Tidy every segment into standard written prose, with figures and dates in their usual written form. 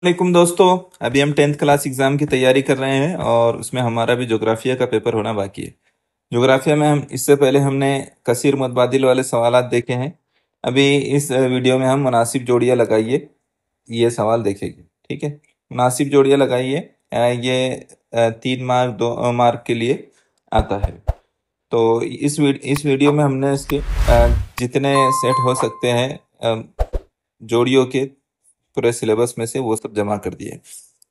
वालेकुम दोस्तों। अभी हम 10th क्लास एग्जाम की तैयारी कर रहे हैं और उसमें हमारा भी जोग्राफिया का पेपर होना बाकी है। जोग्राफिया में हम इससे पहले हमने कसीर मुतबादिल वाले सवालात देखे हैं। अभी इस वीडियो में हम मुनासिब जोड़ियां लगाइए ये सवाल देखेंगे। ठीक है, मुनासिब जोड़ियां लगाइए। ये 3 मार्क 2 मार्क के लिए आता है। तो इस वीडियो में हमने इसके जितने सेट हो सकते हैं जोड़ियों के पूरे सिलेबस में से वो सब जमा कर दिए।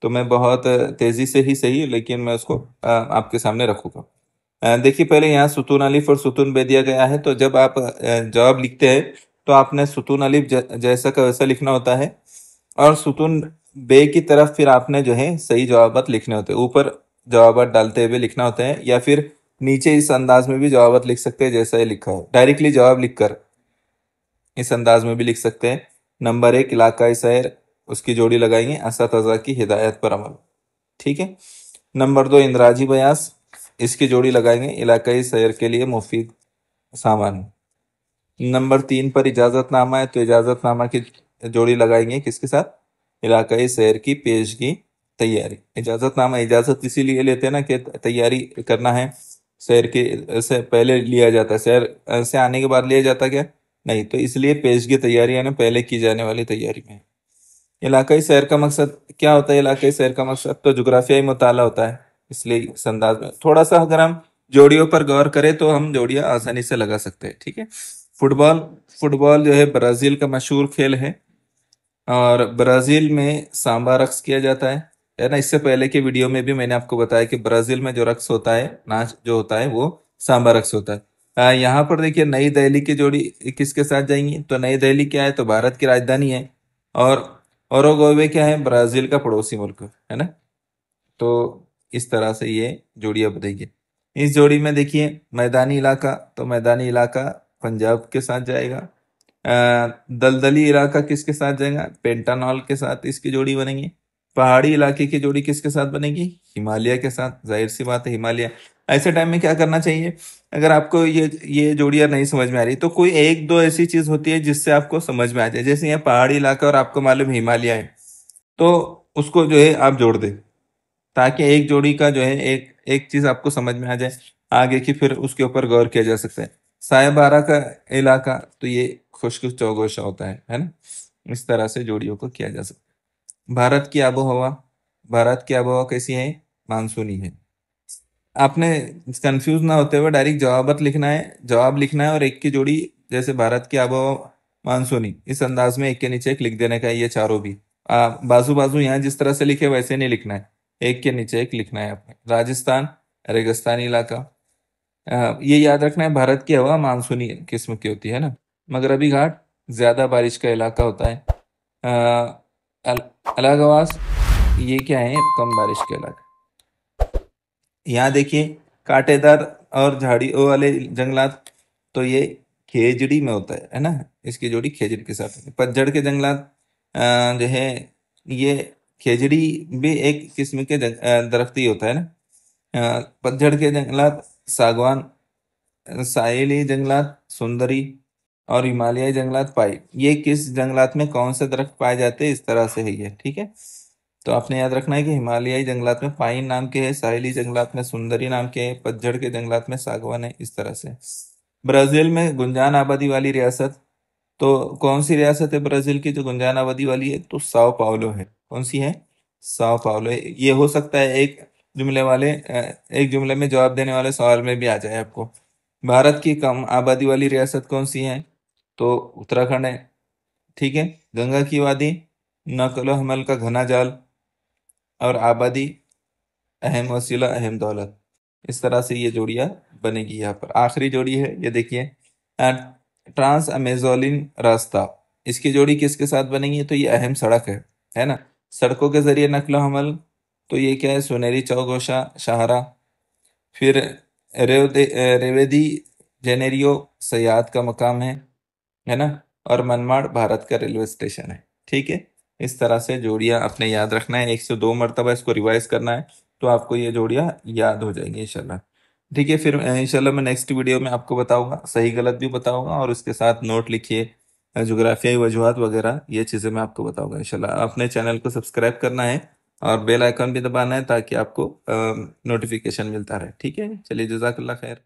तो मैं बहुत तेजी से ही सही लेकिन मैं उसको आपके सामने रखूंगा। देखिए, पहले यहाँ सुतून अलिफ और सुतून बे दिया गया है। तो जब आप जवाब लिखते हैं तो आपने सुतून अलिफ जैसा का वैसा लिखना होता है और सुतून बे की तरफ फिर आपने जो है सही जवाबात लिखने होते हैं। ऊपर जवाबात डालते हुए लिखना होता है या फिर नीचे इस अंदाज में भी जवाबात लिख सकते हैं जैसा ये लिखा है। डायरेक्टली जवाब लिखकर इस अंदाज में भी लिख सकते हैं। नंबर 1 इलाकाई शहर, उसकी जोड़ी लगाएंगे असातज़ा की हिदायत पर अमल। ठीक है। नंबर 2 इंद्राजी बयास, इसकी जोड़ी लगाएंगे इलाकाई शहर के लिए मुफीद सामान। नंबर 3 पर इजाजतनामा है तो इजाजतनामा की जोड़ी लगाएंगे किसके साथ? इलाकाई शहर की पेशगी तैयारी। इजाजतनामा इजाजत इसीलिए लेते हैं ना कि तैयारी करना है। शहर के से पहले लिया जाता है, शहर से आने के बाद लिया जाता क्या? नहीं, तो इसलिए पेशगी तैयारी यानी पहले की जाने वाली तैयारी में। इलाकाई सैर का मकसद क्या होता है? इलाकाई सैर का मकसद तो जुग्राफियाई मुताला होता है। इसलिए इस अंदाज में थोड़ा सा अगर हम जोड़ियों पर गौर करें तो हम जोड़ियां आसानी से लगा सकते हैं। ठीक है। फुटबॉल फुटबॉल जो है ब्राजील का मशहूर खेल है और ब्राजील में सांबा रक्स किया जाता है ना। इससे पहले के वीडियो में भी मैंने आपको बताया कि ब्राजील में जो रक्स होता है, नाच जो होता है वो सांबा रक्स होता है। यहाँ पर देखिए नई दिल्ली की जोड़ी किसके साथ जाएंगी? तो नई दिल्ली क्या है? तो भारत की राजधानी है। और ओरोगोवे क्या है? ब्राजील का पड़ोसी मुल्क है ना। तो इस तरह से ये जोड़ियां बनेगी। इस जोड़ी में देखिए मैदानी इलाका, तो मैदानी इलाका पंजाब के साथ जाएगा। दलदली इलाका किसके साथ जाएगा? पेंटानॉल के साथ इसकी जोड़ी बनेगी। पहाड़ी इलाके की जोड़ी किसके साथ बनेगी? हिमालय के साथ। जाहिर सी बात है हिमालय। ऐसे टाइम में क्या करना चाहिए? अगर आपको ये जोड़ियां नहीं समझ में आ रही तो कोई एक दो ऐसी चीज होती है जिससे आपको समझ में आ जाए। जैसे यहाँ पहाड़ी इलाका और आपको मालूम हिमालय है तो उसको जो है आप जोड़ दें ताकि एक जोड़ी का जो है एक एक चीज आपको समझ में आ जाए। आगे की फिर उसके ऊपर गौर किया जा सकता है। सायबारा का इलाका तो ये खुश्क चौगोशा होता है ना। इस तरह से जोड़ियों को किया जा सकता है। भारत की आबोहवा कैसी है? मानसूनी है। आपने कंफ्यूज ना होते हुए डायरेक्ट जवाबत लिखना है, जवाब लिखना है और एक की जोड़ी जैसे भारत की आबोहवा मानसूनी इस अंदाज में एक के नीचे एक लिख देने का है। ये चारों भी बाजू बाजू यहाँ जिस तरह से लिखे वैसे नहीं लिखना है, एक के नीचे एक लिखना है आपने। राजस्थान रेगिस्तानी इलाका। ये याद रखना है भारत की हवा मानसूनी किस्म की होती है ना। मगरबी घाट ज्यादा बारिश का इलाका होता है। अल, अलागवास ये क्या है? कम बारिश का इलाका। यहाँ देखिए कांटेदार और झाड़ियों वाले जंगलात तो ये खेजड़ी में होता है ना। इसकी जोड़ी खेजड़ी के साथ होती है। पतझड़ के जंगलात जो है ये खेजड़ी भी एक किस्म के दरख्त ही होता है ना। पतझड़ के जंगलात सागवान, साहिली जंगलात सुंदरी और हिमालयी जंगलात पाई। ये किस जंगलात में कौन से दरख्त पाए जाते हैं? इस तरह से है ये। ठीक है। तो आपने याद रखना है कि हिमालयी जंगलात में पाइन नाम के है, साहिली जंगलात में सुंदरी नाम के है, पतझड़ के जंगलात में सागवान है। इस तरह से ब्राजील में गुंजान आबादी वाली रियासत तो कौन सी रियासत है ब्राजील की जो गुंजान आबादी वाली है? तो साओ पाउलो है। कौन सी है? साओ पाउलो है। ये हो सकता है एक जुमले में जवाब देने वाले सवाल में भी आ जाए आपको। भारत की कम आबादी वाली रियासत कौन सी है? तो उत्तराखंड है। ठीक है। गंगा की वादी, नकलो हमल का घना जाल और आबादी अहम वसीला अहम दौलत। इस तरह से ये जोड़ियां बनेगी। यहाँ पर आखिरी जोड़ी है, ये देखिए ट्रांस अमेजोलिन रास्ता। इसकी जोड़ी किसके साथ बनेगी? तो ये अहम सड़क है ना। सड़कों के जरिए नकलो हमल तो ये क्या है? सुनहरी चौगोशा शाहरा। फिर रेवेदी जेनेरियो सयाहत का मकाम है ना। और मनमाड़ भारत का रेलवे स्टेशन है। ठीक है। इस तरह से जोड़ियां अपने याद रखना है, 102 मरतबा इसको रिवाइज करना है तो आपको ये जोड़ियां याद हो जाएंगी इंशाल्लाह। ठीक है। फिर इंशाल्लाह मैं नेक्स्ट वीडियो में आपको बताऊंगा, सही गलत भी बताऊंगा और उसके साथ नोट लिखिए। जोग्राफियाई वजूहात वगैरह ये चीज़ें मैं आपको बताऊंगा इंशाल्लाह। अपने चैनल को सब्सक्राइब करना है और बेल आइकन भी दबाना है ताकि आपको नोटिफिकेशन मिलता रहे। ठीक है, चलिए, जज़ाकल्लाह खैर।